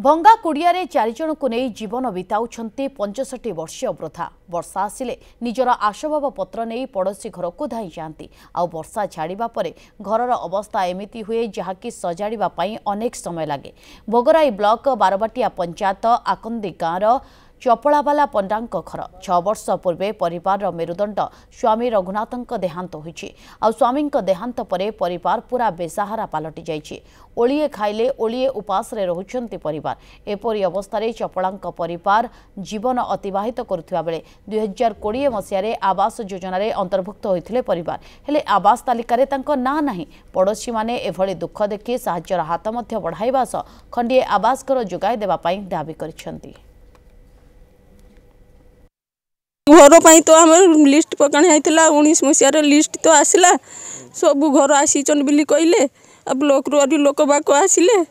भंगा कुड़िया चारिजण को नहीं जीवन बिताउछंती 65 वर्षीय वृद्धा। वर्षा आसिले निजर आसबाब पत्र नहीं पड़ोशी घर को धाई जाती। आ वर्षा छाड़ा पर घरर अवस्था एमिति हुए जहाँकि सजाड़ा अनेक समय लगे। भोगराई ब्लॉक बारबाटिया पंचायत आकंदी गाँवर चपड़ावाला पंडांक घर 6 वर्ष पूर्वे परिवार मेरुदंड स्वामी रघुनाथ देहांत होइछि। आ स्वामी देहांत पर परिवार पूरा बेसहारा पलटि जाइछि। ओलिए खाइले ओलिए उपास रे रहुछंती परिवार। एपरी अवस्था चपड़ांक परिवार जीवन अतिबाहित करुथिबा बेले 2020 मसीह आवास योजना रे अंतर्भुक्त होइथिले परिवार। हेले आवास तालिका तांको ना नाही। पड़ोशी माने एभली दुख देखि साहाय्यर हात मध्य बढ़ाइबा सह खंडिए आवास घर जोगाई देबा पई दाबी करिसेंती। घर तो आम लिस्ट पकाण होता 19 मसीहार लिस्ट तो आसला सब घर आसीचन बोली कहले। ब्लॉक रू लोक बाक आसिले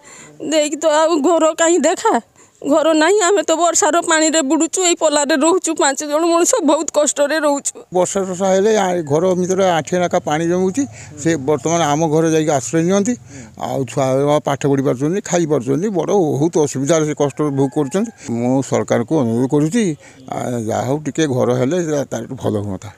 देख तो घर कहीं देखा घर नहीं। आम तो वर्षार पानी रे बुड़ुचु ये पलारे रोचु 5 जन मनुष्य बहुत कष्ट रोचु। वर्षा हेले घर भर 8 नाका पानी जमुची से बर्तमान आम घर जा आश्रय नि छुआ पाठ पढ़ी पार्टी खाई पार्टी बड़ बहुत असुविधा से कष्ट भोग कर। सरकार को अनुरोध करुँच जहाँ टे घर हेले भल हुआ।